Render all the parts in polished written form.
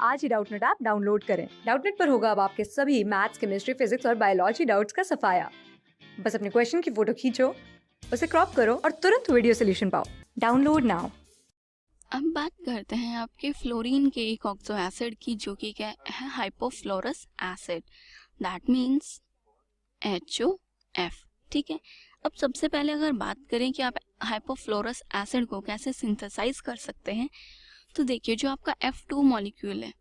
आज ही Doubtnut app download करें। Doubtnut पर होगा अब आपके सभी मैथ्स, केमिस्ट्री, फिजिक्स और बायोलॉजी डाउट्स का सफाया। बस अपने क्वेश्चन की फोटो खींचो, उसे क्रॉप करो और तुरंत वीडियो सोल्यूशन पाओ। Download now. अब बात करते हैं आपके फ्लोरीन के एक ऑक्सो एसिड की, जो कि क्या है, hypofluorous acid, that means HOF। ठीक है, अब सबसे पहले अगर बात करें कि आप हाइपोफ्लोरस एसिड को कैसे सिंथेसाइज कर सकते हैं, तो देखिए जो आपका F2 मॉलिक्यूल है,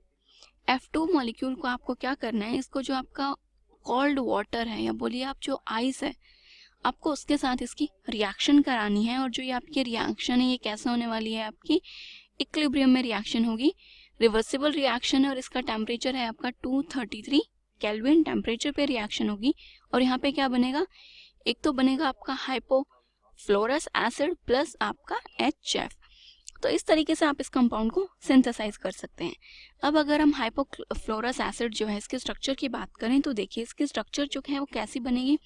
F2 मॉलिक्यूल को आपको क्या करना है, इसको जो आपका कोल्ड वाटर है या बोलिए आप जो आइस है, आपको उसके साथ इसकी रिएक्शन करानी है। और जो ये आपकी रिएक्शन है ये कैसे होने वाली है, आपकी इक्विलिब्रियम में रिएक्शन होगी, रिवर्सिबल रिएक्शन है और इसका टेम्परेचर है आपका 233 केल्विन टेम्परेचर पे रिएक्शन होगी। और यहाँ पे क्या बनेगा, एक तो बनेगा आपका हाइपोफ्लोरस एसिड प्लस आपका HF। तो इस तरीके से आप इस कंपाउंड को सिंथेसाइज कर सकते हैं। अब अगर हम हाइपोफ्लोरस एसिड जो है इसके स्ट्रक्चर की बात करें, तो देखिए इसकी स्ट्रक्चर जो है वो कैसी बनेगी।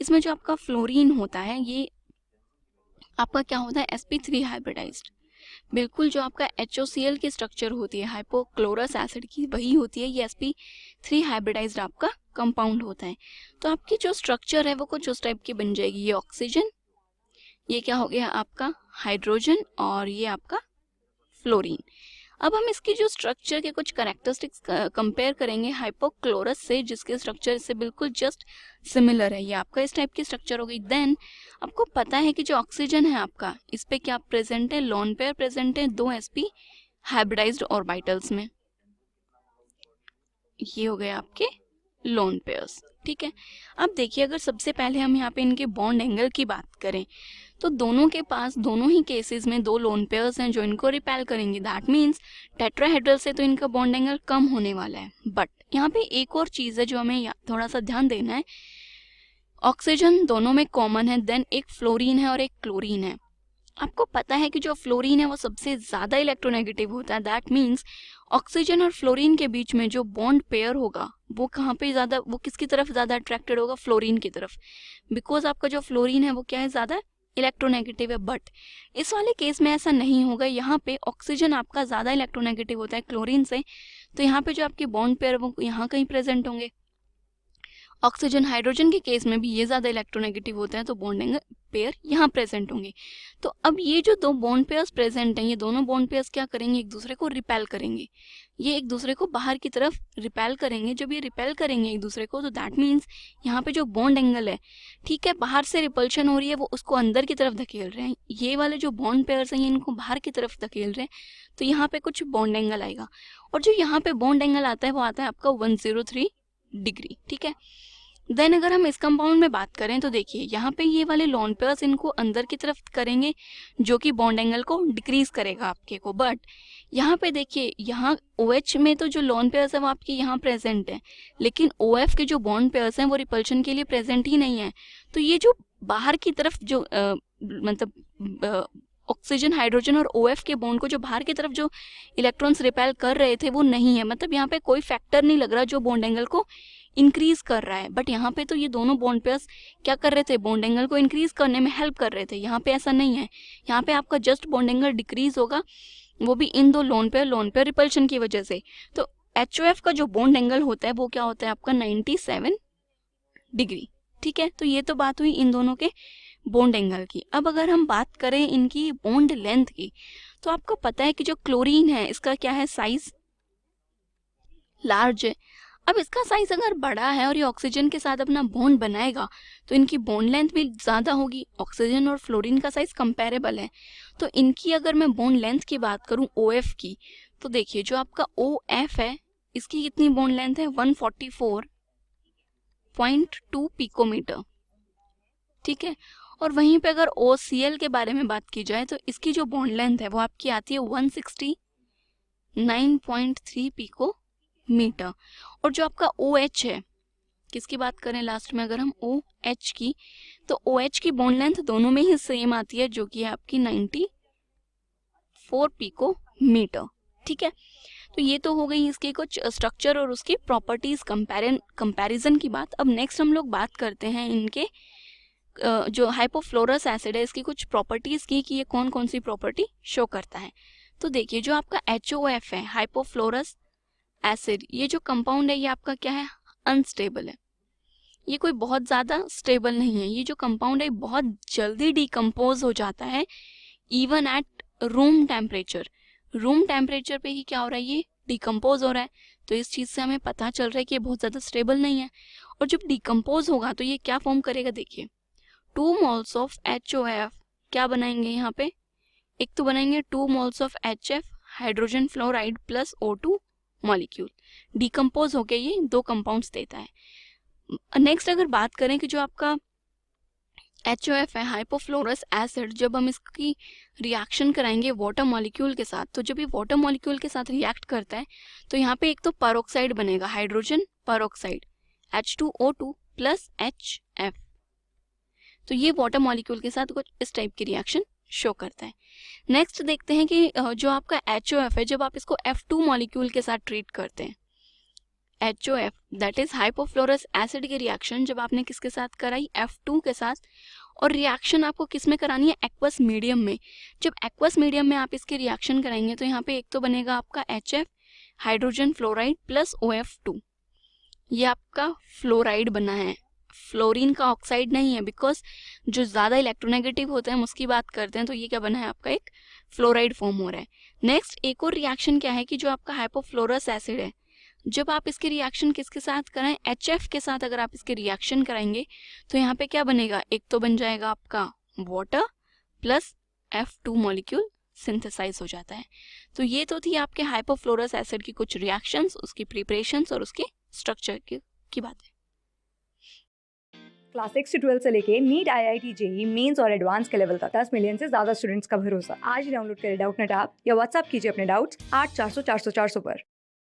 इसमें जो आपका फ्लोरीन होता है ये आपका क्या होता है, sp3 हाइब्रिडाइज्ड। बिल्कुल जो आपका HOCl की स्ट्रक्चर होती है हाइपोक्लोरस एसिड की, वही होती है ये sp3 हाइब्रिडाइज्ड आपका कंपाउंड होता है। तो आपकी जो स्ट्रक्चर है वो कुछ उस टाइप की बन जाएगी, ये ऑक्सीजन, ये क्या हो गया आपका हाइड्रोजन और ये आपका फ्लोरीन। अब हम इसकी जो स्ट्रक्चर के कुछ कैरेक्टरिस्टिक्स कंपेयर करेंगे हाइपोक्लोरस से, जिसके स्ट्रक्चर से बिल्कुल जस्ट सिमिलर है, ये आपका इस टाइप की स्ट्रक्चर हो गई। देन आपको पता है कि जो ऑक्सीजन है आपका, इस पे क्या प्रेजेंट है, लोन पेयर प्रेजेंट है 2 sp हाइब्रिडाइज्ड ऑर्बिटल्स में, ये हो गए आपके लोन पेयर्स। ठीक है, अब देखिए अगर सबसे पहले हम यहाँ पे इनके बॉन्ड एंगल की बात करें, तो दोनों के पास दोनों ही केसेस में 2 लोन पेयर्स हैं जो इनको रिपेल करेंगे। दैट मीन्स टेट्राहेड्रल से तो इनका बॉन्ड एंगल कम होने वाला है। बट यहाँ पे एक और चीज़ है जो हमें थोड़ा सा ध्यान देना है, ऑक्सीजन दोनों में कॉमन है, देन एक फ्लोरीन है और एक क्लोरीन है। आपको पता है कि जो फ्लोरीन है वो सबसे ज़्यादा इलेक्ट्रोनेगेटिव होता है। दैट मीन्स ऑक्सीजन और फ्लोरीन के बीच में जो बॉन्ड पेयर होगा वो कहाँ पे ज़्यादा, वो किसकी तरफ ज़्यादा अट्रैक्टेड होगा, फ्लोरीन की तरफ, बिकॉज आपका जो फ्लोरीन है वो क्या है, ज़्यादा इलेक्ट्रोनेगेटिव है। बट इस वाले केस में ऐसा नहीं होगा, यहाँ पे ऑक्सीजन आपका ज़्यादा इलेक्ट्रोनेगेटिव होता है क्लोरीन से, तो यहाँ पे जो आपके बॉन्ड पेयर वो यहाँ कहीं प्रेजेंट होंगे। ऑक्सीजन हाइड्रोजन के केस में भी ये ज़्यादा इलेक्ट्रोनेगेटिव होता है, तो बॉन्डिंग पेयर यहाँ प्रेजेंट होंगे। तो अब ये जो 2 बॉन्ड पेयर्स प्रेजेंट हैं, ये दोनों बॉन्ड पेयर्स क्या करेंगे, एक दूसरे को रिपेल करेंगे, ये एक दूसरे को बाहर की तरफ रिपेल करेंगे। जब ये रिपेल करेंगे एक दूसरे को, तो दैट मीन्स यहाँ पे जो बॉन्ड एंगल है, ठीक है, बाहर से रिपल्शन हो रही है, वो उसको अंदर की तरफ धकेल रहे हैं। ये वाले जो बॉन्ड पेयर्स हैं ये इनको बाहर की तरफ धकेल रहे हैं, तो यहाँ पे कुछ बॉन्ड एंगल आएगा। और जो यहाँ पे बॉन्ड एंगल आता है वो आता है आपका 103 डिग्री। ठीक है, देन अगर हम इस कंपाउंड में बात करें, तो देखिए यहाँ पे ये वाले लोन पेयर्स इनको अंदर की तरफ करेंगे, जो कि बॉन्ड एंगल को डिक्रीज करेगा आपके को। बट यहाँ पे देखिए, यहाँ OH में तो जो लोन पेयर्स है वो आपके यहाँ प्रेजेंट है, लेकिन OF के जो बॉन्ड पेयर्स हैं वो रिपल्शन के लिए प्रेजेंट ही नहीं है। तो ये जो बाहर की तरफ जो मतलब ऑक्सीजन हाइड्रोजन और OF के बॉन्ड को जो बाहर की तरफ जो इलेक्ट्रॉन्स रिपेल कर रहे थे वो नहीं है, मतलब यहाँ पे कोई फैक्टर नहीं लग रहा जो बॉन्ड एंगल को इंक्रीज कर रहा है। बट यहाँ पे तो ये दोनों बॉन्ड पेयर्स क्या कर रहे थे, बॉन्ड एंगल को इंक्रीज करने में हेल्प कर रहे थे। यहाँ पे ऐसा नहीं है, यहाँ पे आपका जस्ट बॉन्ड एंगल डिक्रीज होगा, वो भी इन 2 लोन पेयर रिपल्शन की वजह से। तो HOF का जो बॉन्ड एंगल होता है वो क्या होता है आपका 97 डिग्री। ठीक है, तो ये तो बात हुई इन दोनों के बॉन्ड एंगल की। अब अगर हम बात करें इनकी बॉन्ड लेंथ की, तो आपको पता है कि जो क्लोरीन है इसका क्या है, साइज लार्ज है। अब इसका साइज अगर बड़ा है और ये ऑक्सीजन के साथ अपना बॉन्ड बनाएगा, तो इनकी बॉन्ड लेंथ भी ज़्यादा होगी। ऑक्सीजन और फ्लोरीन का साइज कंपेरेबल है, तो इनकी अगर मैं बॉन्ड लेंथ की बात करूं OF की, तो देखिए जो आपका OF है इसकी कितनी बॉन्ड लेंथ है, 144.2 पिकोमीटर। ठीक है, और वहीं पे अगर OCl के बारे में बात की जाए, तो इसकी जो बॉन्ड लेंथ है वो आपकी आती है 169.3 पिकोमीटर। और जो आपका OH है, किसकी बात करें लास्ट में अगर हम OH की, तो OH की बॉन्ड लेंथ दोनों में ही सेम आती है, जो कि है आपकी 94 पिकोमीटर। ठीक है, तो ये तो हो गई इसकी कुछ स्ट्रक्चर और उसकी प्रॉपर्टीज कंपैरिजन की बात। अब नेक्स्ट हम लोग बात करते हैं इनके जो हाइपोफ्लोरस एसिड है इसकी कुछ प्रॉपर्टीज की, कि ये कौन कौन सी प्रॉपर्टी शो करता है। तो देखिए जो आपका HOF है, हाइपोफ्लोरस एसिड, ये जो कंपाउंड है ये आपका क्या है, अनस्टेबल है, ये कोई बहुत ज़्यादा स्टेबल नहीं है। ये जो कंपाउंड है बहुत जल्दी डिकम्पोज हो जाता है even at room temperature. Room temperature पे ही क्या हो रहा है, ये डिकम्पोज हो रहा है। तो इस चीज़ से हमें पता चल रहा है कि ये बहुत ज़्यादा स्टेबल नहीं है। और जब डिकम्पोज होगा तो ये क्या फॉर्म करेगा, देखिए 2 मोल्स ऑफ HOF क्या बनाएंगे यहाँ पे, एक तो बनाएंगे 2 moles of HF hydrogen fluoride plus O2 molecule. Decompose होके ये दो कंपाउंड्स देता है। नेक्स्ट अगर बात करें कि जो आपका HOF है हाइपोफ्लोरस एसिड, जब हम इसकी रिएक्शन कराएंगे वाटर मॉलिक्यूल के साथ, तो जब ये वाटर मॉलिक्यूल के साथ रिएक्ट करता है तो यहाँ पे एक तो पेरोक्साइड बनेगा, hydrogen peroxide H2O2 plus HF। तो ये वाटर मॉलिक्यूल के साथ कुछ इस टाइप की रिएक्शन शो करता है। नेक्स्ट देखते हैं कि जो आपका HOF है, जब आप इसको F2 मॉलिक्यूल के साथ ट्रीट करते हैं, HOF that is hypofluorous acid की रिएक्शन जब आपने किसके साथ कराई, F2 के साथ, और रिएक्शन आपको किस में करानी है, एक्वस मीडियम में। जब एक्वस मीडियम में आप इसकी रिएक्शन कराएंगे तो यहाँ पे एक तो बनेगा आपका HF hydrogen fluoride plus OF2, ये आपका फ्लोराइड बना है, फ्लोरीन का ऑक्साइड नहीं है, बिकॉज जो ज़्यादा इलेक्ट्रोनेगेटिव होते हैं हम उसकी बात करते हैं, तो ये क्या बना है आपका एक फ्लोराइड फॉर्म हो रहा है। नेक्स्ट एक और रिएक्शन क्या है कि जो आपका हाइपोफ्लोरस एसिड है, जब आप इसकी रिएक्शन किसके साथ कराएं, HF के साथ अगर आप इसके रिएक्शन कराएंगे तो यहाँ पे क्या बनेगा, एक तो बन जाएगा आपका water plus F2 molecule synthesise हो जाता है। तो ये तो थी आपके हाइपोफ्लोरस एसिड की कुछ रिएक्शंस, उसकी प्रिपरेशंस और उसके स्ट्रक्चर की बातें। क्लास 6 से 12 से लेके नीट, IIT, JEE मेंस और एडवांस के लेवल तक 10 मिलियन से ज्यादा स्टूडेंट्स का भरोसा। आज ही डाउनलोड करें डाउटनेट ऐप या व्हाट्सएप कीजिए अपने डाउट्स 8400 400 400 पर।